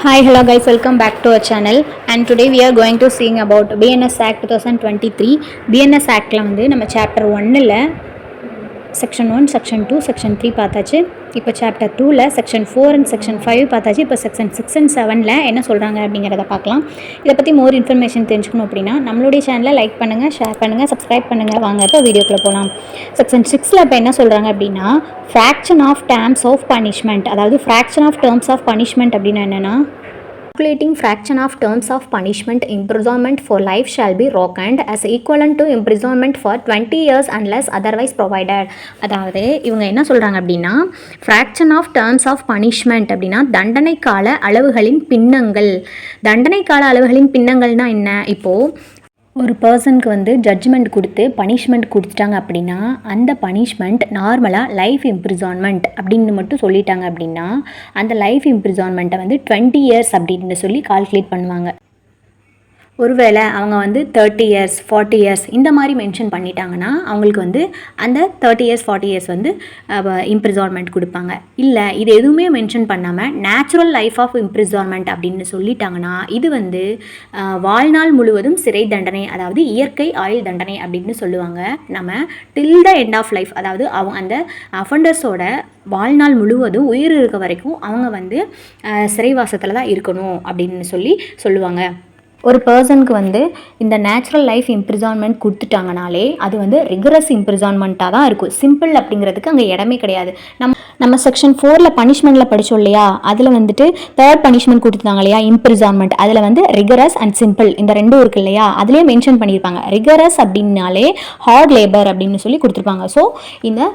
Hi, hello guys, welcome back to our channel. And today we are going to seeing about BNS Act 2023. BNS Actல வந்து நம்ம chapter 1ல section 1, section 2, section 3 பார்த்தாச்சு. இப்போ chapter 2ல section 4 and section 5 பார்த்தாச்சு. இப்போ section 6 and 7ல என்ன சொல்கிறாங்க அப்படிங்கிறத பார்க்கலாம். இதை பற்றி மோர் இன்ஃபர்மேஷன் தெரிஞ்சுக்கணும் அப்படின்னா நம்மளுடைய சேனலை லைக் பண்ணுங்கள், ஷேர் பண்ணுங்கள், சப்ஸ்கிரைப் பண்ணுங்கள். வாங்க இப்போ வீடியோக்குள்ளே போகலாம். செக்ஷன் 6ல் இப்போ என்ன சொல்கிறாங்க அப்படின்னா fraction of terms of punishment, அதாவது fraction of terms of punishment அப்படின்னா என்னென்னா calculating fraction of terms of punishment imprisonment for life shall be reckoned as equivalent to imprisonment for 20 years unless otherwise provided. அதாவது இவங்க என்ன சொல்கிறாங்க அப்படின்னா fraction of terms of punishment அப்படின்னா தண்டனை கால அளவுகளின் பின்னங்கள். தண்டனை கால அளவுகளின் பின்னங்கள்னா என்ன? இப்போது ஒரு பர்சனுக்கு வந்து ஜட்ஜ்மெண்ட் கொடுத்து பனிஷ்மெண்ட் கொடுத்துட்டாங்க அப்படின்னா அந்த பனிஷ்மெண்ட் நார்மலாக லைஃப் இம்ப்ரிசான்மெண்ட் அப்படின்னு மட்டும் சொல்லிட்டாங்க அப்படின்னா அந்த லைஃப் இம்ப்ரிசான்மெண்ட்டை வந்து 20 இயர்ஸ் அப்படின்னு சொல்லி கால்குலேட் பண்ணுவாங்க. ஒருவேளை அவங்க வந்து 30 இயர்ஸ் 40 இயர்ஸ் இந்த மாதிரி மென்ஷன் பண்ணிட்டாங்கன்னா அவங்களுக்கு வந்து அந்த 30 இயர்ஸ் 40 இயர்ஸ் வந்து இம்ப்ரிசான்மெண்ட் கொடுப்பாங்க. இல்லை இது எதுவுமே மென்ஷன் பண்ணாமல் நேச்சுரல் லைஃப் ஆஃப் இம்ப்ரிசான்மெண்ட் அப்படின்னு சொல்லிட்டாங்கன்னா இது வந்து வாழ்நாள் முழுவதும் சிறை தண்டனை, அதாவது இயற்கை ஆயுள் தண்டனை அப்படின்னு சொல்லுவாங்க. நம்ம டில் த எண்ட் ஆஃப் லைஃப், அதாவது அவங்க அந்த அஃபண்டர்ஸோட வாழ்நாள் முழுவதும் உயிர் இருக்க வரைக்கும் அவங்க வந்து சிறைவாசத்தில் தான் இருக்கணும் அப்படின்னு சொல்லுவாங்க. ஒரு பர்சனுக்கு வந்து இந்த நேச்சுரல் லைஃப் இம்ப்ரிசான்மெண்ட் கொடுத்துட்டாங்கனாலே அது வந்து ரிகரஸ் இம்ப்ரிசான்மெண்ட்டாக தான் இருக்கும். சிம்பிள் அப்படிங்கிறதுக்கு அங்கே இடமே கிடையாது. நம்ம செக்ஷன் 4ல் பனிஷ்மெண்ட்டில் படித்தோம் இல்லையா, அதில் வந்துட்டு தேர்ட் பனிஷ்மெண்ட் கொடுத்துட்டாங்க இல்லையா இம்ப்ரிசான்மெண்ட், அதில் வந்து ரிகரஸ் அண்ட் சிம்பிள் இந்த ரெண்டும் இருக்குது இல்லையா, அதிலே மென்ஷன் பண்ணியிருப்பாங்க. ரிகரஸ் அப்படின்னாலே ஹார்ட் லேபர் அப்படின்னு சொல்லி கொடுத்துருப்பாங்க. ஸோ இந்த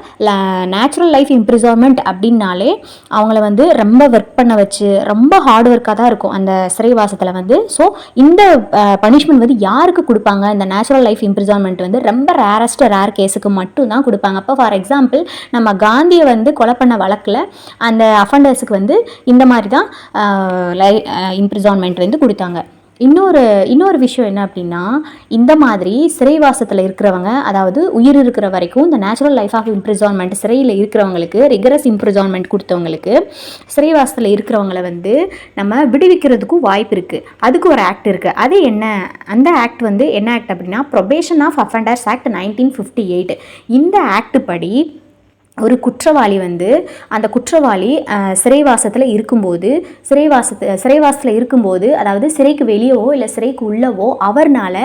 நேச்சுரல் லைஃப் இம்ப்ரிசான்மெண்ட் அப்படின்னாலே அவங்கள வந்து ரொம்ப ஒர்க் பண்ண வச்சு ரொம்ப ஹார்ட் ஒர்க்காக தான் இருக்கும் அந்த சிறைவாசத்தில் வந்து. ஸோ இந்த பனிஷ்மெண்ட் வந்து யாருக்கு கொடுப்பாங்க? இந்த நேச்சுரல் லைஃப் இம்ப்ரிசான்மெண்ட் வந்து ரொம்ப ரேர் கேஸுக்கு மட்டும் தான் கொடுப்பாங்க. அப்போ ஃபார் எக்ஸாம்பிள் நம்ம காந்தியை வந்து கொலை பண்ண வழக்கில் அந்த அஃபண்டர்ஸுக்கு வந்து இந்த மாதிரி தான் இம்ப்ரிசான்மெண்ட் வந்து கொடுத்தாங்க. இன்னொரு விஷயம் என்ன அப்படின்னா இந்த மாதிரி சிறைவாசத்தில் இருக்கிறவங்க, அதாவது உயிர் இருக்கிற வரைக்கும் இந்த நேச்சுரல் லைஃப் ஆஃப் இம்ப்ரிசான்மெண்ட் சிறையில் இருக்கிறவங்களுக்கு, ரிகரஸ் இம்ப்ரிசான்மெண்ட் கொடுத்தவங்களுக்கு, சிறைவாசத்தில் இருக்கிறவங்களை வந்து நம்ம விடுவிக்கிறதுக்கும் வாய்ப்பு இருக்குது. அதுக்கு ஒரு ஆக்ட் இருக்குது. அது என்ன? அந்த ஆக்ட் வந்து என்ன ஆக்ட் அப்படின்னா ப்ரொபேஷன் ஆஃப் அஃபண்டர்ஸ் ஆக்ட் 1958. இந்த ஆக்ட் படி ஒரு குற்றவாளி வந்து அந்த குற்றவாளி சிறைவாசத்தில் இருக்கும்போது அதாவது சிறைக்கு வெளியவோ இல்லை சிறைக்கு உள்ளவோ அவர்னால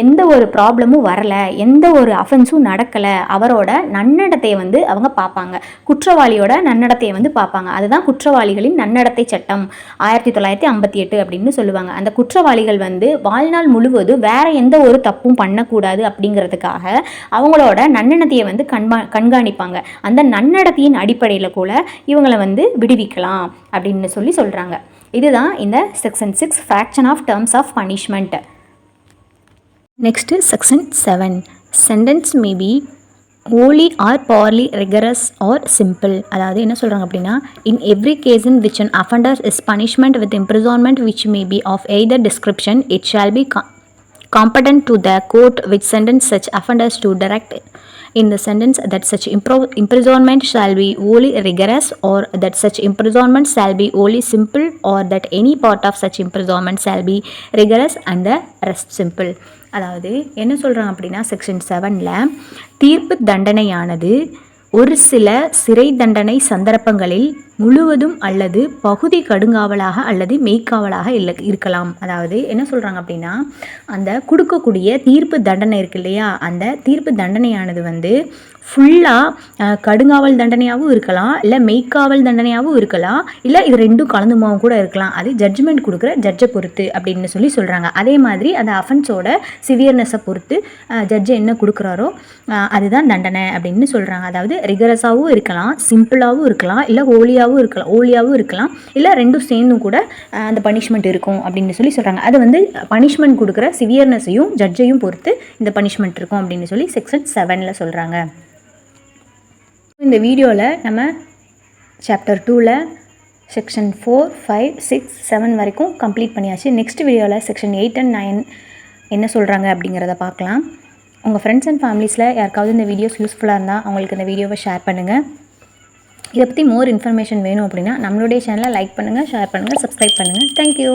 எந்த ஒரு ப்ராப்ளமும் வரலை, எந்த ஒரு அஃபென்ஸும் நடக்கலை, அவரோட நன்னடத்தையை வந்து அவங்க பார்ப்பாங்க. குற்றவாளியோட நன்னடத்தையை வந்து பார்ப்பாங்க. அதுதான் குற்றவாளிகளின் நன்னடத்தை சட்டம் 1958 அப்படின்னு சொல்லுவாங்க. அந்த குற்றவாளிகள் வந்து வாழ்நாள் முழுவதும் வேற எந்த ஒரு தப்பும் பண்ணக்கூடாது அப்படிங்கிறதுக்காக அவங்களோட நன்னடத்தையை வந்து கண்காணிப்பாங்க. அந்த நன்னடத்தையின் அடிப்படையில் கூட இவங்களை வந்து விடுவிக்கலாம் அப்படின்னு சொல்கிறாங்க. இதுதான் இந்த section 6 fraction of terms of punishment. Next section 7 sentence may be wholly or partly rigorous or simple. அதாவது என்ன சொல்கிறாங்க அப்படின்னா in every case in which an offender is punishment with imprisonment which may be of either description it shall be competent to the court which sentence such offenders to direct in the sentence that such imprisonment shall be wholly rigorous or that such imprisonment shall be wholly simple or that any part of such imprisonment shall be rigorous and the rest simple. அதாவது என்ன சொல்கிறாங்க அப்படின்னா section 7ல் தீர்ப்பு தண்டனையானது ஒரு சில சிறை தண்டனை சந்தர்ப்பங்களில் முழுவதும் அல்லது பகுதி கடுங்காவலாக அல்லது மெய்க்காவலாக இருக்கலாம். அதாவது என்ன சொல்கிறாங்க அப்படின்னா அந்த கொடுக்கக்கூடிய தீர்ப்பு தண்டனை இருக்கு இல்லையா, அந்த தீர்ப்பு தண்டனையானது வந்து ஃபுல்லாக கடுங்காவல் தண்டனையாகவும் இருக்கலாம், இல்லை மெய்க்காவல் தண்டனையாகவும் இருக்கலாம், இல்லை இது ரெண்டும் கலந்துமாவும் கூட இருக்கலாம். அது ஜட்ஜ்மெண்ட் கொடுக்குற ஜட்ஜை பொறுத்து அப்படின்னு சொல்கிறாங்க. அதே மாதிரி அந்த அஃபென்ஸோட சிவியர்னஸை பொறுத்து ஜட்ஜை என்ன கொடுக்குறாரோ அதுதான் தண்டனை அப்படின்னு சொல்கிறாங்க. அதாவது ரிகரஸாகவும் இருக்கலாம், சிம்பிளாகவும் இருக்கலாம், இல்லை ஓலியாகவும் இருக்கலாம், இல்லை ரெண்டும் சேர்ந்தும் கூட அந்த பனிஷ்மெண்ட் இருக்கும் அப்படின்னு சொல்கிறாங்க. அது வந்து பனிஷ்மெண்ட் கொடுக்குற சிவியர்னஸையும் ஜட்ஜையும் பொறுத்து இந்த பனிஷ்மெண்ட் இருக்கும் அப்படின்னு செக்ஷன் 7ல் சொல்கிறாங்க. இந்த வீடியோவில் நம்ம சாப்டர் 2ல் செக்ஷன் 4, 5, 6, 7 வரைக்கும் கம்ப்ளீட் பண்ணியாச்சு. நெக்ஸ்ட் வீடியோவில் செக்ஷன் 8 and 9 என்ன சொல்கிறாங்க அப்படிங்கிறத பார்க்கலாம். உங்கள் ஃப்ரெண்ட்ஸ் அண்ட் ஃபேமிலிஸில் யாருக்காவது இந்த வீடியோஸ் யூஸ்ஃபுல்லாக இருந்தால் அவங்களுக்கு இந்த வீடியோவை ஷேர் பண்ணுங்கள். இதை பற்றி மோர் இன்ஃபர்மேஷன் வேணும் அப்படின்னா நம்மளுடைய சேனலை லைக் பண்ணுங்கள், ஷேர் பண்ணுங்கள், சப்ஸ்கிரைப் பண்ணுங்கள். தேங்க்யூ.